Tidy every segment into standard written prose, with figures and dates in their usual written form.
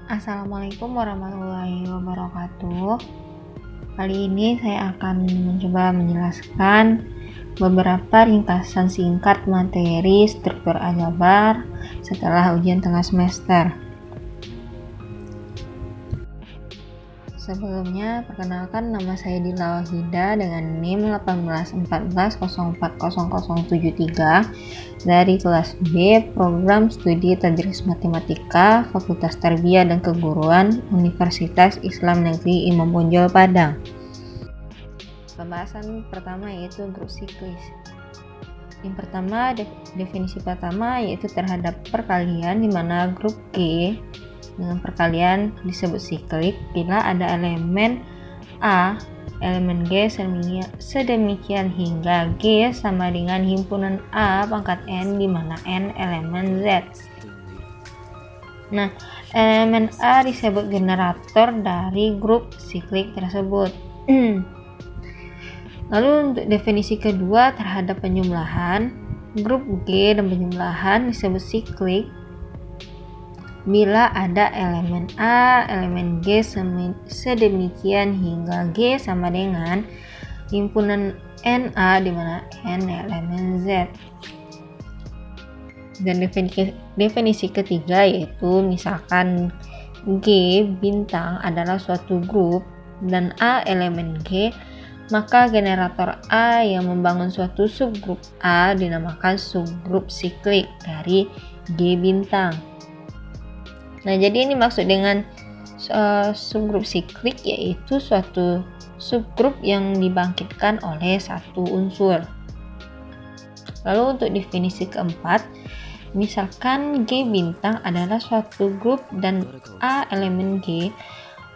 Assalamualaikum warahmatullahi wabarakatuh. Kali ini saya akan mencoba menjelaskan beberapa ringkasan singkat materi struktur aljabar setelah ujian tengah semester. Sebelumnya, perkenalkan nama saya Dila Wahida dengan NIM 1814040073 dari kelas B Program Studi Tadris Matematika Fakultas Tarbiyah dan Keguruan Universitas Islam Negeri Imam Bonjol Padang. Pembahasan pertama yaitu grup siklis. Yang pertama, definisi pertama yaitu terhadap perkalian di mana grup G dengan perkalian disebut siklik bila ada elemen A, elemen G sedemikian hingga G sama dengan himpunan A pangkat N di mana N elemen Z. Nah, elemen A disebut generator dari grup siklik tersebut. Lalu untuk definisi kedua terhadap penjumlahan, grup G dan penjumlahan disebut siklik bila ada elemen A, elemen G sedemikian hingga G sama dengan himpunan NA di mana N elemen Z. Dan definisi ketiga yaitu misalkan G bintang adalah suatu grup dan A elemen G, maka generator A yang membangun suatu subgrup A dinamakan subgrup siklik dari G bintang. Nah, jadi ini maksud dengan subgrup siklik yaitu suatu subgrup yang dibangkitkan oleh satu unsur. Lalu untuk definisi keempat, misalkan G bintang adalah suatu grup dan A elemen G,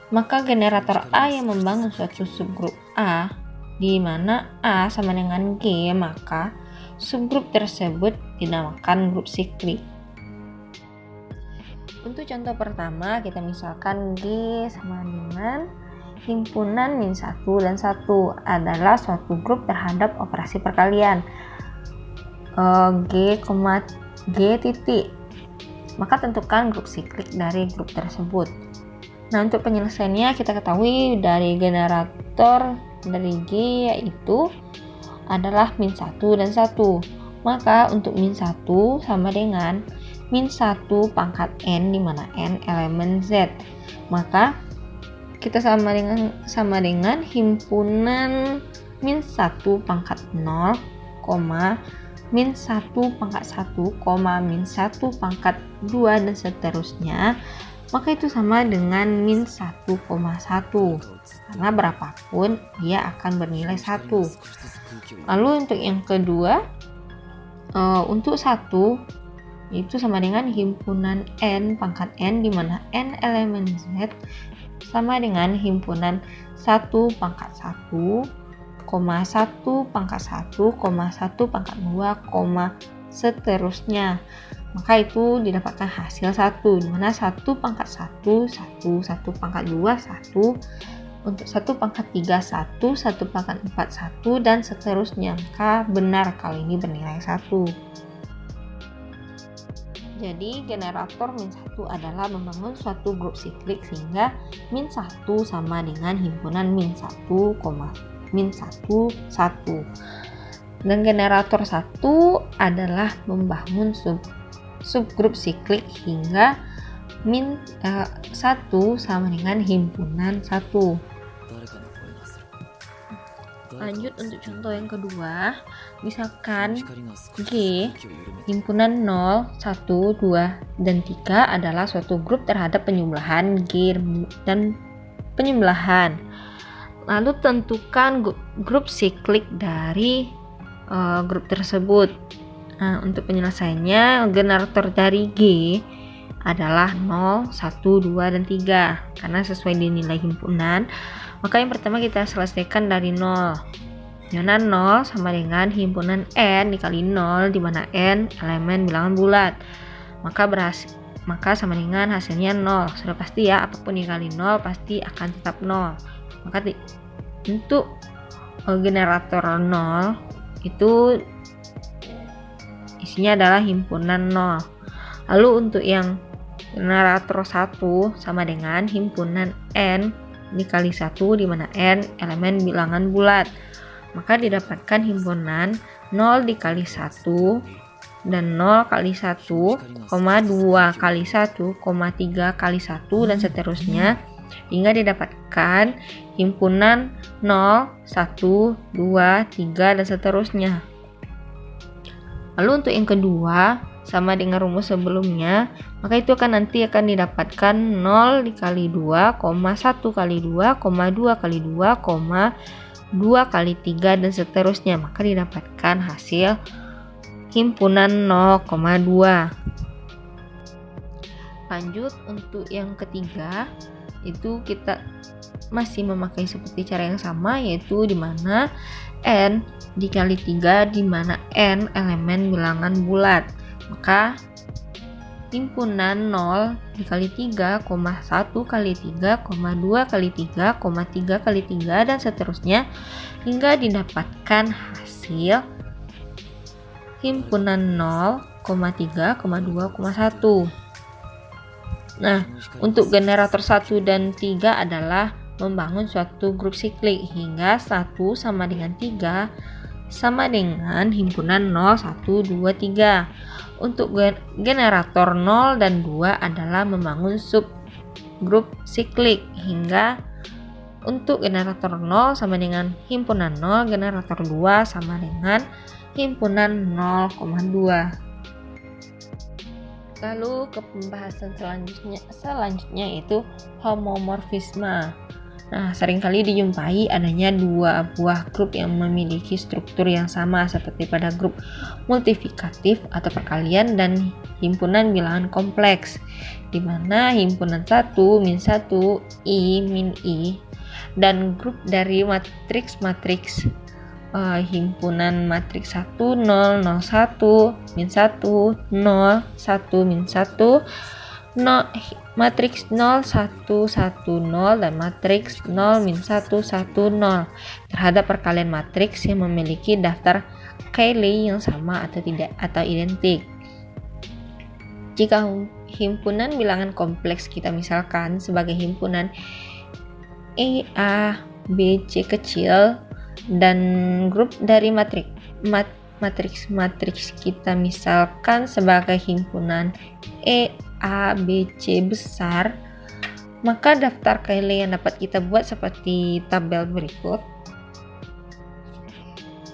maka generator A yang membangun suatu subgrup A di mana A sama dengan G, maka subgrup tersebut dinamakan grup siklik. Untuk contoh pertama, kita misalkan G sama dengan himpunan -1 dan 1 adalah suatu grup terhadap operasi perkalian G, G titik. Maka tentukan grup siklik dari grup tersebut. Nah, untuk penyelesaiannya kita ketahui dari generator dari G yaitu adalah -1 dan 1. Maka untuk -1 sama dengan -1 pangkat N di mana N elemen Z. Maka kita sama dengan himpunan -1 pangkat 0, -1 pangkat 1, -1 pangkat 2 dan seterusnya. Maka itu sama dengan -1,1 karena berapapun dia akan bernilai 1. Lalu untuk yang kedua, untuk 1 itu sama dengan himpunan N pangkat N di mana N elemen Z sama dengan himpunan 1 pangkat 1, 1 pangkat 1, 1 pangkat 2, seterusnya. Maka itu didapatkan hasil 1 di mana 1 pangkat 1, 1, 1 pangkat 2, 1, untuk 1 pangkat 3, 1, 1 pangkat 4, 1 dan seterusnya. Maka benar kalau ini bernilai 1. Jadi generator -1 adalah membangun suatu grup siklik sehingga -1 sama dengan himpunan -1, 1. Dan generator 1 adalah membangun subgrup siklik hingga -1 sama dengan himpunan 1. Lanjut untuk contoh yang kedua, misalkan G himpunan 0, 1, 2, dan 3 adalah suatu grup terhadap penjumlahan G dan penjumlahan. Lalu tentukan grup siklik dari grup tersebut. Nah, untuk penyelesaiannya, generator dari G adalah 0, 1, 2, dan 3 karena sesuai nilai himpunan. Maka yang pertama kita selesaikan dari 0. Dimana 0 sama dengan himpunan N dikali 0 di mana N elemen bilangan bulat. Maka sama dengan hasilnya 0. Sudah pasti ya, apapun dikali 0 pasti akan tetap 0. Maka untuk generator 0 itu isinya adalah himpunan 0. Lalu untuk yang generator 1 sama dengan himpunan N dikali 1 di mana N elemen bilangan bulat. Maka didapatkan himpunan 0 dikali 1 dan 0 kali 1, 2 kali 1, 3 kali 1 dan seterusnya hingga didapatkan himpunan 0, 1, 2, 3 dan seterusnya. Lalu untuk yang kedua sama dengan rumus sebelumnya, maka itu nanti akan didapatkan 0 dikali 2, 1 kali 2, 2 kali 2, 2 kali 3 dan seterusnya. Maka didapatkan hasil himpunan 0,2. Lanjut untuk yang ketiga, itu kita masih memakai seperti cara yang sama, yaitu di mana N dikali 3 di mana N elemen bilangan bulat. Maka himpunan 0 dikali 3, 1 kali 3, 2 kali 3, 3 kali 3 dan seterusnya hingga didapatkan hasil himpunan 0, 3, 2, 1. Nah, untuk generator 1 dan 3 adalah membangun suatu grup siklik hingga 1 sama dengan 3 sama dengan himpunan 0, 1, 2, 3. Untuk generator 0 dan 2 adalah membangun subgrup siklik hingga untuk generator 0 sama dengan himpunan 0, generator 2 sama dengan himpunan 0,2. Lalu ke pembahasan selanjutnya yaitu homomorfisme. Nah, seringkali dijumpai adanya dua buah grup yang memiliki struktur yang sama seperti pada grup multifikatif atau perkalian dan himpunan bilangan kompleks, di mana himpunan 1 min 1 I min I dan grup dari matriks himpunan matriks 1 0 0 1 min 1 0 1 min 1 matriks 0 1 1 0 dan matriks 0 min 1 1 0 terhadap perkalian matriks yang memiliki daftar Cayley yang sama atau tidak atau identik. Jika himpunan bilangan kompleks kita misalkan sebagai himpunan E A B C kecil dan grup dari matriks kita misalkan sebagai himpunan E A B C besar, maka daftar Cayley yang dapat kita buat seperti tabel berikut,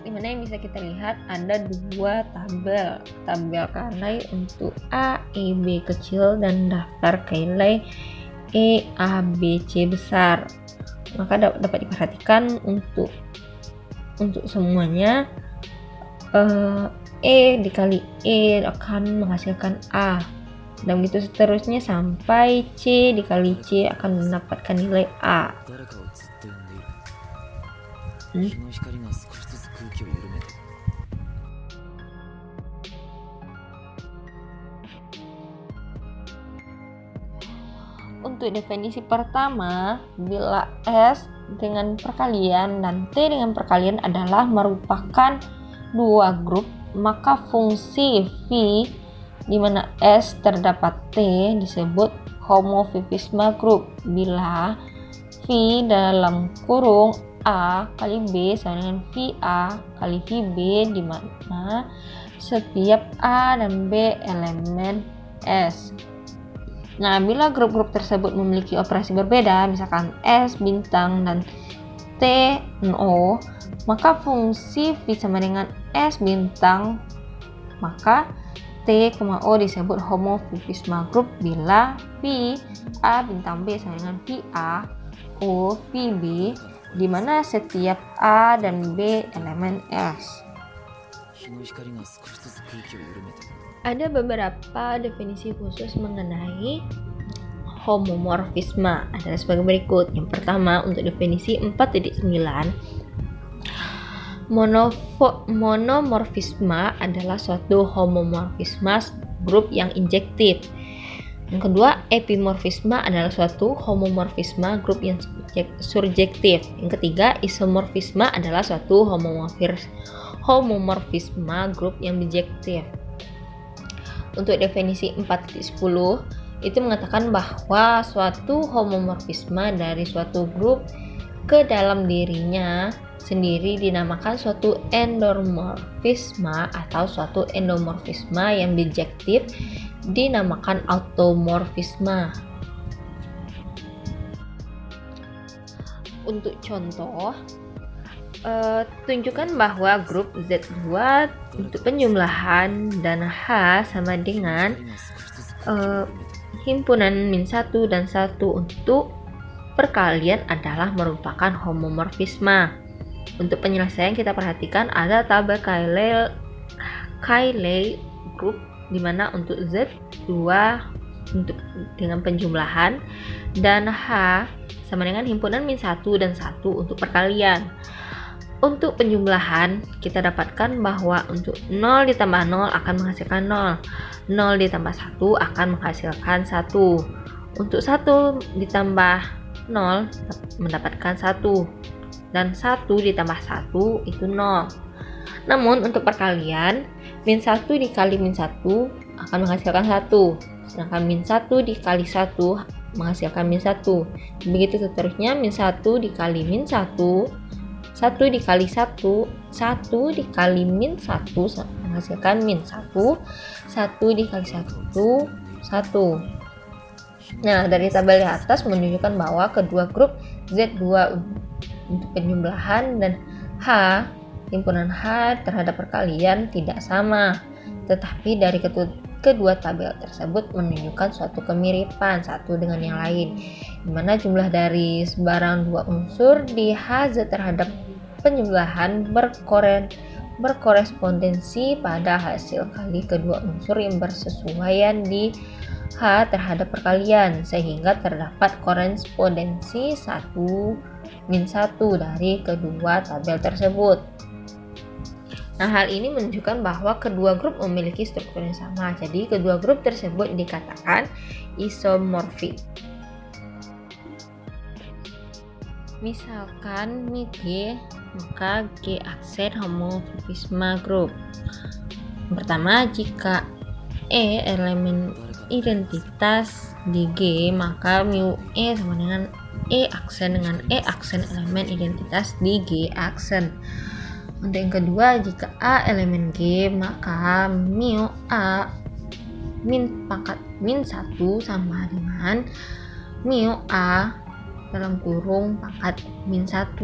dimana yang bisa kita lihat ada dua tabel Cayley untuk A, E, B kecil dan daftar Cayley E, A, B, C besar. Maka dapat diperhatikan untuk semuanya E dikali E akan menghasilkan A dan begitu seterusnya sampai C dikali C akan mendapatkan nilai A. Untuk definisi pertama, bila S dengan perkalian dan T dengan perkalian adalah merupakan dua grup, maka fungsi V di mana S terdapat T disebut homomorfisme grup bila V dalam kurung A kali B sama dengan VA kali VB di mana setiap A dan B elemen S. Nah, bila grup-grup tersebut memiliki operasi berbeda, misalkan S bintang dan T O, maka fungsi V sama dengan S bintang, maka T, O disebut homomorfisme grup bila V A bintang B sama dengan VA O VB, di mana setiap A dan B elemen S. Ada beberapa definisi khusus mengenai homomorfisme adalah sebagai berikut. Yang pertama, untuk definisi 4.9, monomorfisme adalah suatu homomorfisme grup yang injektif. Yang kedua, epimorfisme adalah suatu homomorfisme grup yang surjektif. Yang ketiga, isomorfisme adalah suatu homomorfisme grup yang bijektif. Untuk definisi 4.10, itu mengatakan bahwa suatu homomorfisme dari suatu grup ke dalam dirinya sendiri dinamakan suatu endomorfisme, atau suatu endomorfisme yang bijektif dinamakan automorfisme. Untuk contoh, tunjukkan bahwa grup Z2 untuk penjumlahan dan H sama dengan himpunan min1 dan 1 untuk perkalian adalah merupakan homomorfisme. Untuk penyelesaian kita perhatikan ada tabel Cayley group di mana untuk Z2 untuk dengan penjumlahan dan H sama dengan himpunan min1 dan 1 untuk perkalian. Untuk penjumlahan kita dapatkan bahwa untuk 0 ditambah 0 akan menghasilkan 0, 0 ditambah 1 akan menghasilkan 1, untuk 1 ditambah 0 mendapatkan 1, dan 1 ditambah 1 itu 0. Namun untuk perkalian, min1 dikali min1 akan menghasilkan 1, sedangkan min1 dikali 1 menghasilkan min1. Begitu seterusnya, min1 dikali min1, 1 dikali 1, 1 dikali min 1 menghasilkan min 1, 1 dikali 1, 1. Nah, dari tabel di atas menunjukkan bahwa kedua grup Z2 untuk penjumlahan dan H, himpunan H terhadap perkalian tidak sama. Tetapi dari kedua tabel tersebut menunjukkan suatu kemiripan satu dengan yang lain, di mana jumlah dari sebarang dua unsur di Hz terhadap penjumlahan berkorespondensi pada hasil kali kedua unsur yang bersesuaian di H terhadap perkalian, sehingga terdapat korespondensi 1 min 1 dari kedua tabel tersebut. Nah, hal ini menunjukkan bahwa kedua grup memiliki struktur yang sama. Jadi, kedua grup tersebut dikatakan isomorfik. Misalkan ini G, maka G aksen homomorfisme grup. Pertama, jika E elemen identitas di G, maka mu E sama dengan E aksen elemen identitas di G aksen. Untuk yang kedua, jika A elemen G, maka mu A min pangkat min 1 sama dengan mu A dalam kurung pangkat min 1.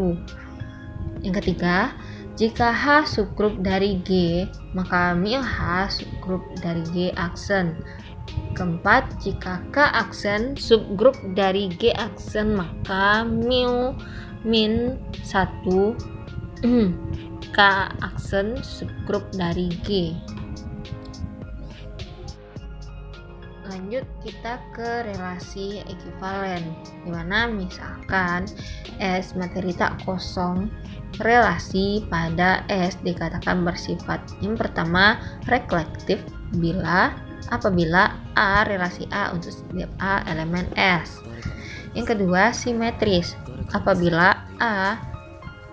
Yang ketiga, jika H subgrup dari G, maka mu H subgrup dari G aksen. Keempat, jika K aksen subgrup dari G aksen, maka mu min 1 K aksen subgrup dari G. Lanjut kita ke relasi ekivalen, dimana misalkan S materi tak kosong, relasi pada S dikatakan bersifat yang pertama reflektif apabila A relasi A untuk setiap A elemen S. Yang kedua, simetris apabila A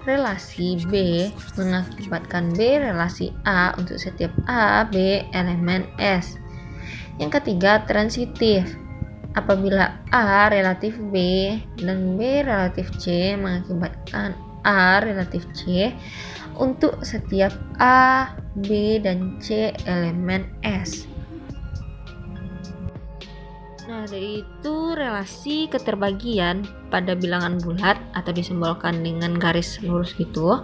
relasi B mengakibatkan B relasi A untuk setiap A, B elemen S. Yang ketiga, transitif apabila A relatif B dan B relatif C mengakibatkan A relatif C untuk setiap A, B, dan C elemen S. Nah, dari itu relasi keterbagian pada bilangan bulat atau disimbolkan dengan garis lurus gitu,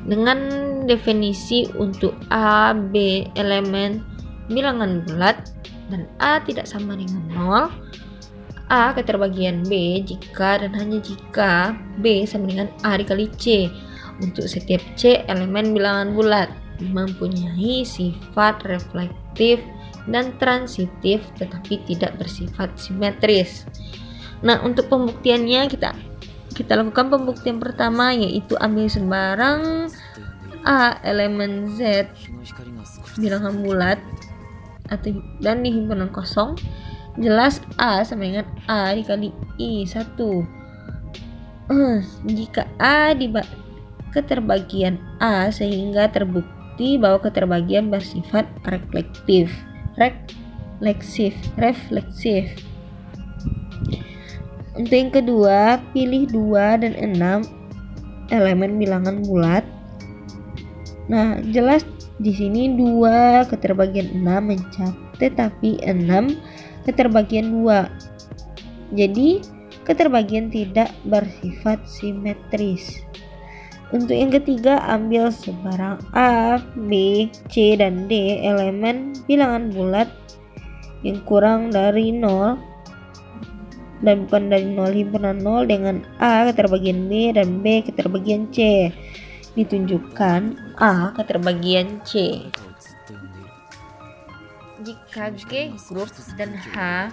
dengan definisi untuk A, B elemen bilangan bulat dan A tidak sama dengan 0, A keterbagian B jika dan hanya jika B sama dengan A dikali C untuk setiap C elemen bilangan bulat mempunyai sifat reflektif dan transitif tetapi tidak bersifat simetris. Nah, untuk pembuktiannya kita lakukan pembuktian pertama, yaitu ambil sembarang A elemen Z bilangan bulat dan di himpunan kosong, jelas A sama dengan A dikali I1. Jika A keterbagian A sehingga terbukti bahwa keterbagian bersifat reflektif. refleksif. Untuk yang kedua, pilih 2 dan 6 elemen bilangan bulat. Nah, jelas di sini 2 keterbagian 6 mencapai, tetapi 6 keterbagian 2. Jadi, keterbagian tidak bersifat simetris. Untuk yang ketiga, ambil sebarang A, B, C, dan D elemen bilangan bulat yang kurang dari 0 dan bukan dari 0. Himpunan 0 dengan A keterbagian B dan B keterbagian C. Ditunjukkan A keterbagian C. Jika G grup dan H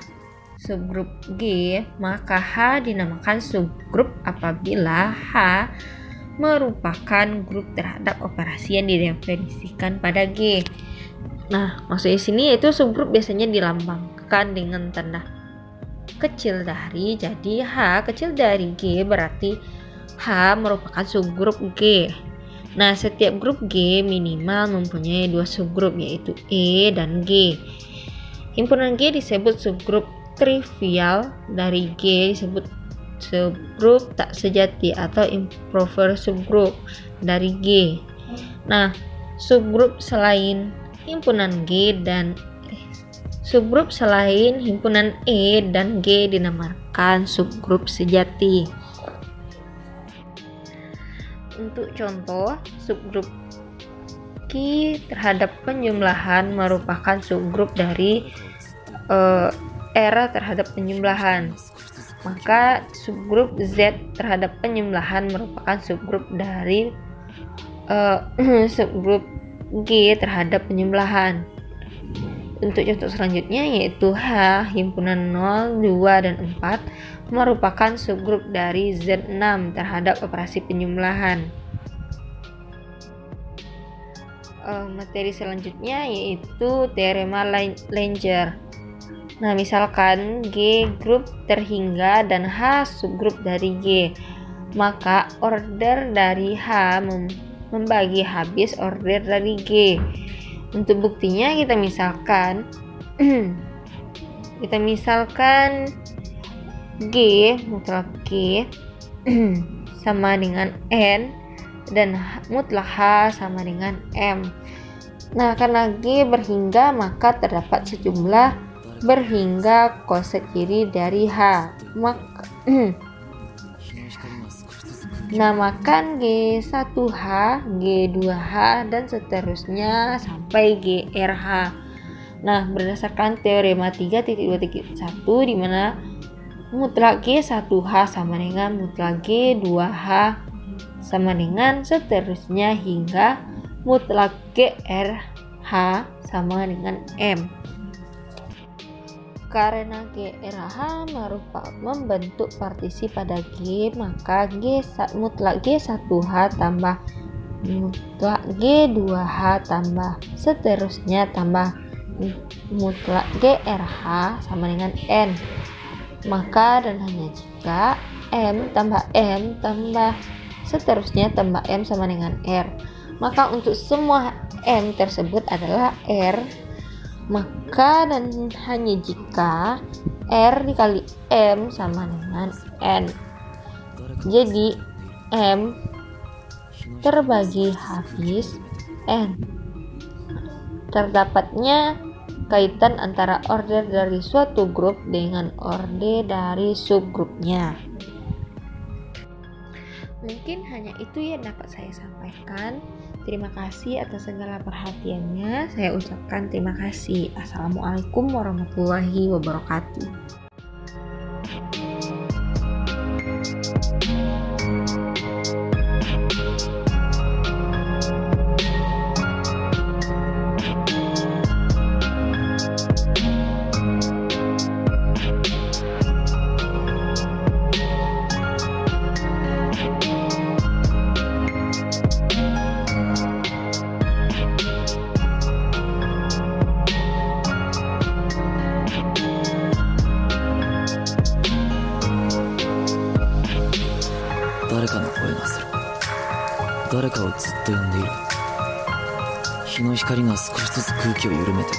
subgrup G, maka H dinamakan subgrup apabila H merupakan grup terhadap operasi yang didefinisikan pada G. Nah, maksudnya sini yaitu subgrup biasanya dilambangkan dengan tanda kecil dari, jadi H kecil dari G berarti H merupakan subgrup G. Nah, setiap grup G minimal mempunyai 2 subgrup yaitu E dan G. Himpunan G disebut subgrup trivial dari G disebut subgrup tak sejati atau improper subgrup dari G. Nah, subgrup selain himpunan G dan subgrup selain himpunan E dan G dinamakan subgrup sejati. Untuk contoh, subgrup Q terhadap penjumlahan merupakan subgrup dari R terhadap penjumlahan. Maka subgrup Z terhadap penjumlahan merupakan subgrup dari subgrup G terhadap penjumlahan. Untuk contoh selanjutnya yaitu H himpunan 0, 2, dan 4 merupakan subgrup dari Z6 terhadap operasi penjumlahan. Materi selanjutnya yaitu teorema Langer. Nah, misalkan G grup terhingga dan H subgrup dari G, maka order dari H membagi habis order dari G. Untuk buktinya kita misalkan G mutlak G sama dengan N dan mutlak H sama dengan M. Nah, karena G berhingga maka terdapat sejumlah berhingga koset kiri dari H. Namakan G1H, G2H, dan seterusnya sampai GRH. Nah, berdasarkan teorema 3.2.1 di mana mutlak G1H sama dengan mutlak G2H sama dengan seterusnya hingga mutlak GRH sama dengan M. Karena GRH membentuk partisi pada G, maka mutlak G1H tambah mutlak G2H tambah seterusnya tambah mutlak GRH sama dengan N. Maka dan hanya jika M tambah seterusnya tambah M sama dengan R, maka untuk semua M tersebut adalah R. Maka dan hanya jika R dikali M sama dengan N. Jadi M terbagi habis N. Terdapatnya kaitan antara order dari suatu grup dengan order dari subgrupnya. Mungkin hanya itu yang dapat saya sampaikan. Terima kasih atas segala perhatiannya. Saya ucapkan terima kasih. Assalamualaikum warahmatullahi wabarakatuh. 誰かの声がする。誰かをずっと呼んでいる。日の光が少しずつ空気を緩めて